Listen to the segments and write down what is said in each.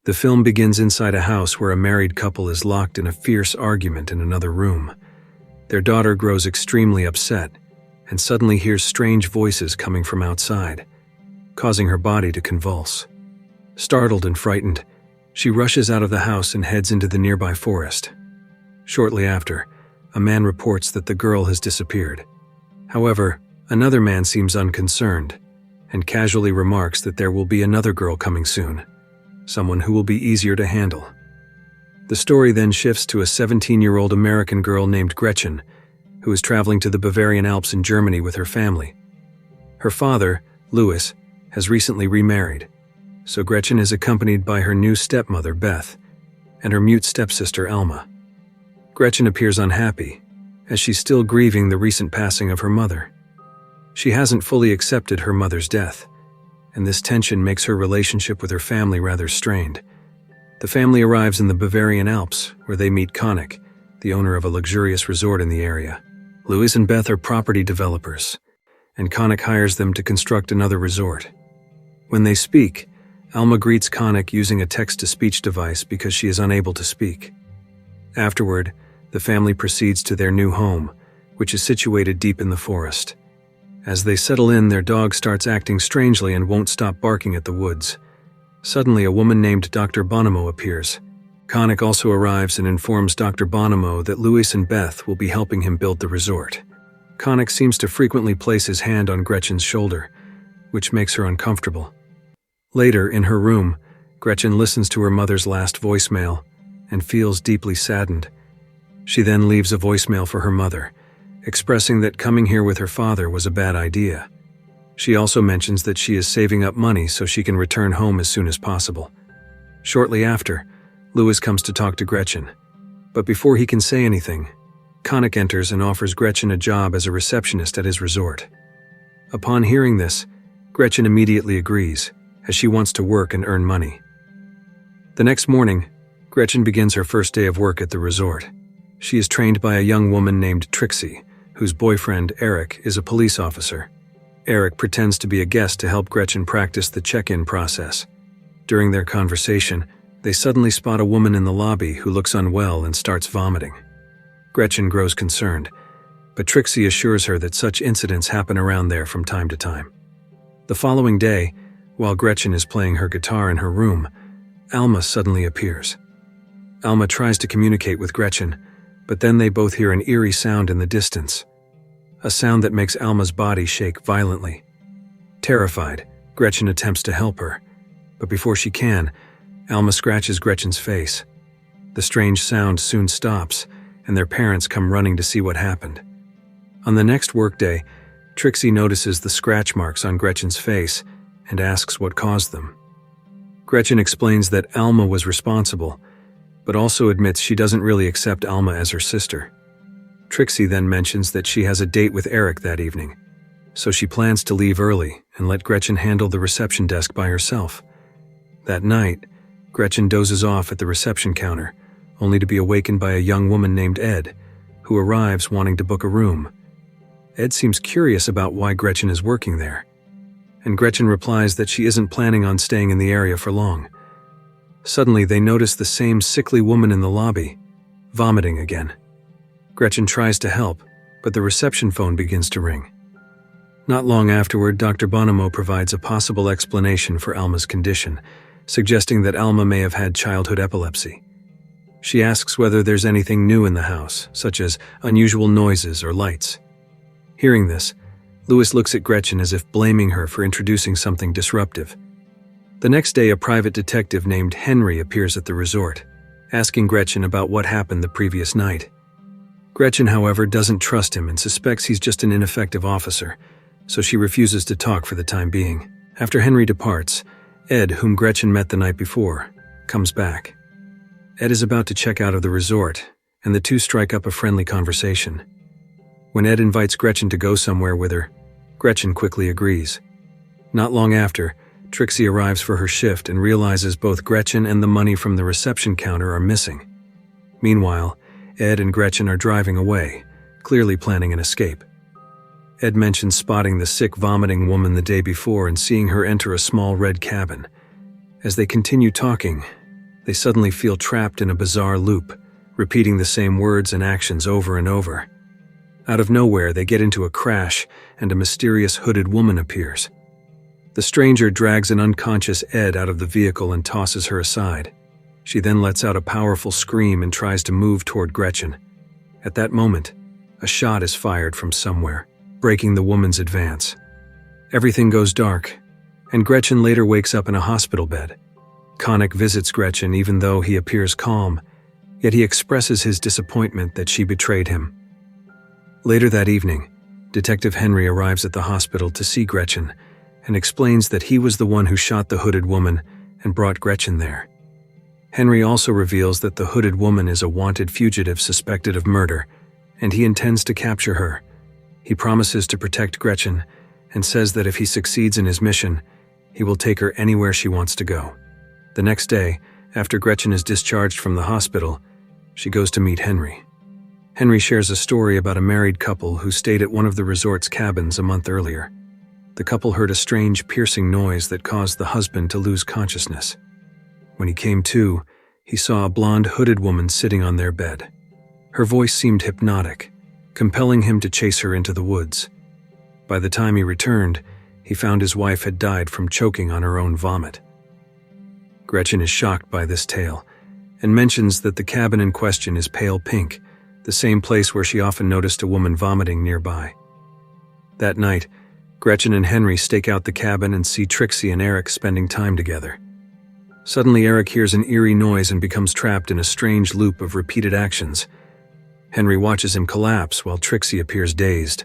The film begins inside a house where a married couple is locked in a fierce argument in another room. Their daughter grows extremely upset and suddenly hears strange voices coming from outside, causing her body to convulse. Startled and frightened, she rushes out of the house and heads into the nearby forest. Shortly after, a man reports that the girl has disappeared. However, another man seems unconcerned and casually remarks that there will be another girl coming soon, someone who will be easier to handle. The story then shifts to a 17-year-old American girl named Gretchen, who is traveling to the Bavarian Alps in Germany with her family. Her father, Louis, has recently remarried, so Gretchen is accompanied by her new stepmother, Beth, and her mute stepsister, Alma. Gretchen appears unhappy, as she's still grieving the recent passing of her mother. She hasn't fully accepted her mother's death, and this tension makes her relationship with her family rather strained. The family arrives in the Bavarian Alps, where they meet Konik, the owner of a luxurious resort in the area. Louis and Beth are property developers, and Konik hires them to construct another resort. When they speak, Alma greets Konik using a text-to-speech device because she is unable to speak. Afterward, the family proceeds to their new home, which is situated deep in the forest. As they settle in, their dog starts acting strangely and won't stop barking at the woods. Suddenly, a woman named Dr. Bonomo appears. Konik also arrives and informs Dr. Bonomo that Louis and Beth will be helping him build the resort. Konik seems to frequently place his hand on Gretchen's shoulder, which makes her uncomfortable. Later, in her room, Gretchen listens to her mother's last voicemail and feels deeply saddened. She then leaves a voicemail for her mother, expressing that coming here with her father was a bad idea. She also mentions that she is saving up money so she can return home as soon as possible. Shortly after, Louis comes to talk to Gretchen, but before he can say anything, Konik enters and offers Gretchen a job as a receptionist at his resort. Upon hearing this, Gretchen immediately agrees, as she wants to work and earn money. The next morning, Gretchen begins her first day of work at the resort. She is trained by a young woman named Trixie, whose boyfriend, Eric, is a police officer. Eric pretends to be a guest to help Gretchen practice the check-in process. During their conversation, they suddenly spot a woman in the lobby who looks unwell and starts vomiting. Gretchen grows concerned, but Trixie assures her that such incidents happen around there from time to time. The following day, while Gretchen is playing her guitar in her room, Alma suddenly appears. Alma tries to communicate with Gretchen, but then they both hear an eerie sound in the distance, a sound that makes Alma's body shake violently. Terrified, Gretchen attempts to help her, but before she can, Alma scratches Gretchen's face. The strange sound soon stops, and their parents come running to see what happened. On the next workday, Trixie notices the scratch marks on Gretchen's face and asks what caused them. Gretchen explains that Alma was responsible, but also admits she doesn't really accept Alma as her sister. Trixie then mentions that she has a date with Eric that evening, so she plans to leave early and let Gretchen handle the reception desk by herself. That night, Gretchen dozes off at the reception counter, only to be awakened by a young woman named Ed, who arrives wanting to book a room. Ed seems curious about why Gretchen is working there, and Gretchen replies that she isn't planning on staying in the area for long. Suddenly, they notice the same sickly woman in the lobby, vomiting again. Gretchen tries to help, but the reception phone begins to ring. Not long afterward, Dr. Bonomo provides a possible explanation for Alma's condition, suggesting that Alma may have had childhood epilepsy. She asks whether there's anything new in the house, such as unusual noises or lights. Hearing this, Louis looks at Gretchen as if blaming her for introducing something disruptive. The next day, a private detective named Henry appears at the resort, asking Gretchen about what happened the previous night. Gretchen, however, doesn't trust him and suspects he's just an ineffective officer, so she refuses to talk for the time being. After Henry departs, Ed, whom Gretchen met the night before, comes back. Ed is about to check out of the resort, and the two strike up a friendly conversation. When Ed invites Gretchen to go somewhere with her, Gretchen quickly agrees. Not long after, Trixie arrives for her shift and realizes both Gretchen and the money from the reception counter are missing. Meanwhile, Ed and Gretchen are driving away, clearly planning an escape. Ed mentions spotting the sick, vomiting woman the day before and seeing her enter a small red cabin. As they continue talking, They suddenly feel trapped in a bizarre loop, repeating the same words and actions over and over. Out of nowhere, they get into a crash, and a mysterious hooded woman appears. The stranger drags an unconscious Ed out of the vehicle and tosses her aside. She then lets out a powerful scream and tries to move toward Gretchen. At that moment, a shot is fired from somewhere, breaking the woman's advance. Everything goes dark, and Gretchen later wakes up in a hospital bed. Connick visits Gretchen even though he appears calm, yet he expresses his disappointment that she betrayed him. Later that evening, Detective Henry arrives at the hospital to see Gretchen and explains that he was the one who shot the hooded woman and brought Gretchen there. Henry also reveals that the hooded woman is a wanted fugitive suspected of murder, and he intends to capture her. He promises to protect Gretchen and says that if he succeeds in his mission, he will take her anywhere she wants to go. The next day, after Gretchen is discharged from the hospital, she goes to meet Henry. Henry shares a story about a married couple who stayed at one of the resort's cabins a month earlier. The couple heard a strange, piercing noise that caused the husband to lose consciousness. When he came to, he saw a blonde, hooded woman sitting on their bed. Her voice seemed hypnotic, compelling him to chase her into the woods. By the time he returned, he found his wife had died from choking on her own vomit. Gretchen is shocked by this tale and mentions that the cabin in question is pale pink, the same place where she often noticed a woman vomiting nearby. That night, Gretchen and Henry stake out the cabin and see Trixie and Eric spending time together. Suddenly, Eric hears an eerie noise and becomes trapped in a strange loop of repeated actions. Henry watches him collapse while Trixie appears dazed.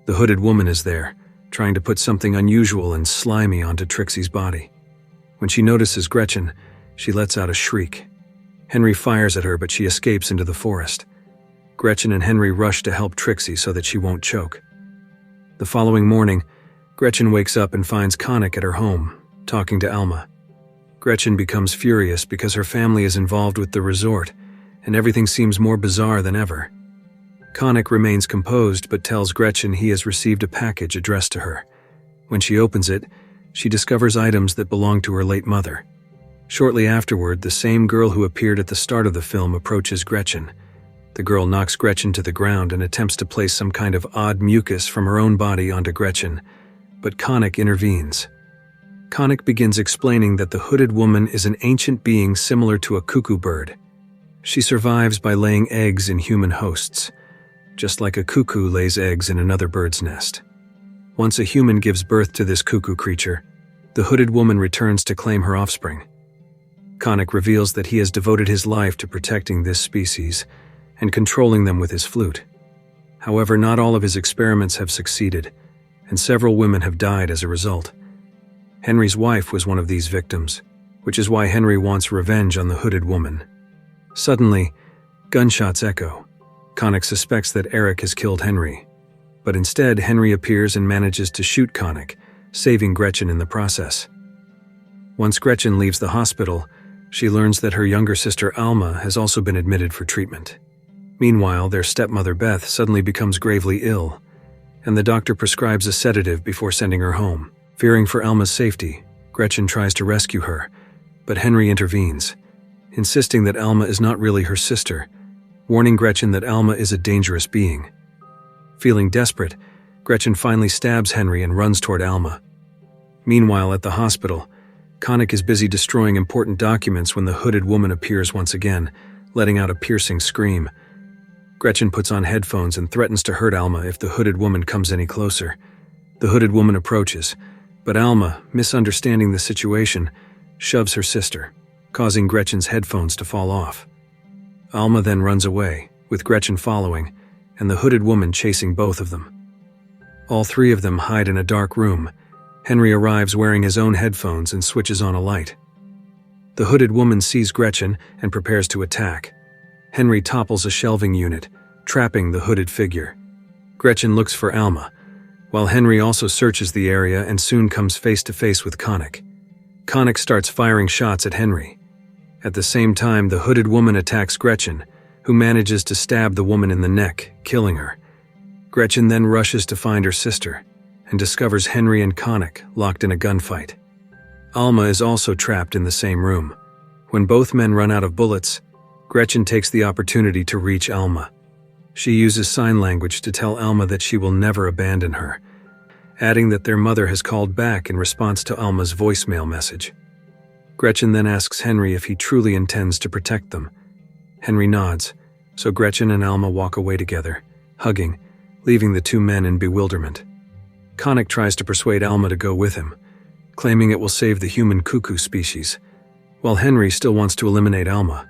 The hooded woman is there, trying to put something unusual and slimy onto Trixie's body. When she notices Gretchen, she lets out a shriek. Henry fires at her, but she escapes into the forest. Gretchen and Henry rush to help Trixie so that she won't choke. The following morning, Gretchen wakes up and finds Connick at her home, talking to Alma. Gretchen becomes furious because her family is involved with the resort, and everything seems more bizarre than ever. Connick remains composed but tells Gretchen he has received a package addressed to her. When she opens it, she discovers items that belong to her late mother. Shortly afterward, the same girl who appeared at the start of the film approaches Gretchen. The girl knocks Gretchen to the ground and attempts to place some kind of odd mucus from her own body onto Gretchen, but Connick intervenes. Connick begins explaining that the hooded woman is an ancient being similar to a cuckoo bird. She survives by laying eggs in human hosts, just like a cuckoo lays eggs in another bird's nest. Once a human gives birth to this cuckoo creature, the hooded woman returns to claim her offspring. Connick reveals that he has devoted his life to protecting this species and controlling them with his flute. However, not all of his experiments have succeeded, and several women have died as a result. Henry's wife was one of these victims, which is why Henry wants revenge on the hooded woman. Suddenly, gunshots echo. Connick suspects that Eric has killed Henry, but instead Henry appears and manages to shoot Connick, saving Gretchen in the process. Once Gretchen leaves the hospital, she learns that her younger sister Alma has also been admitted for treatment. Meanwhile, their stepmother Beth suddenly becomes gravely ill, and the doctor prescribes a sedative before sending her home. Fearing for Alma's safety, Gretchen tries to rescue her, but Henry intervenes, insisting that Alma is not really her sister, warning Gretchen that Alma is a dangerous being. Feeling desperate, Gretchen finally stabs Henry and runs toward Alma. Meanwhile, at the hospital, Connick is busy destroying important documents when the hooded woman appears once again, letting out a piercing scream. Gretchen puts on headphones and threatens to hurt Alma if the hooded woman comes any closer. The hooded woman approaches, but Alma, misunderstanding the situation, shoves her sister, causing Gretchen's headphones to fall off. Alma then runs away, with Gretchen following, and the hooded woman chasing both of them. All three of them hide in a dark room. Henry arrives wearing his own headphones and switches on a light. The hooded woman sees Gretchen and prepares to attack. Henry topples a shelving unit, trapping the hooded figure. Gretchen looks for Alma, while Henry also searches the area and soon comes face to face with Connick. Connick starts firing shots at Henry. At the same time, the hooded woman attacks Gretchen, who manages to stab the woman in the neck, killing her. Gretchen then rushes to find her sister and discovers Henry and Connick locked in a gunfight. Alma is also trapped in the same room, When both men run out of bullets, Gretchen takes the opportunity to reach Alma. She uses sign language to tell Alma that she will never abandon her, adding that their mother has called back in response to Alma's voicemail message. Gretchen then asks Henry if he truly intends to protect them. Henry nods, so Gretchen and Alma walk away together, hugging, leaving the two men in bewilderment. Connick tries to persuade Alma to go with him, claiming it will save the human cuckoo species, while Henry still wants to eliminate Alma.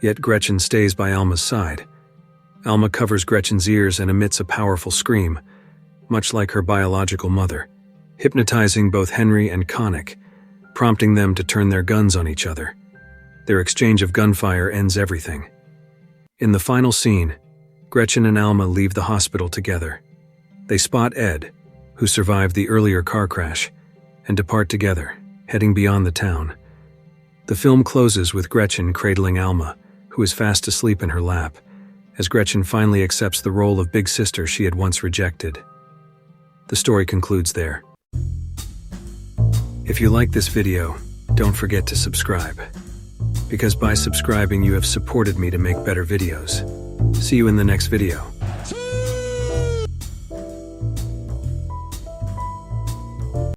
Yet Gretchen stays by Alma's side. Alma covers Gretchen's ears and emits a powerful scream, much like her biological mother, hypnotizing both Henry and Connick, prompting them to turn their guns on each other. Their exchange of gunfire ends everything. In the final scene, Gretchen and Alma leave the hospital together. They spot Ed, who survived the earlier car crash, and depart together, heading beyond the town. The film closes with Gretchen cradling Alma, who is fast asleep in her lap, as Gretchen finally accepts the role of big sister she had once rejected. The story concludes there. If you like this video, don't forget to subscribe, because by subscribing you have supported me to make better videos. See you in the next video.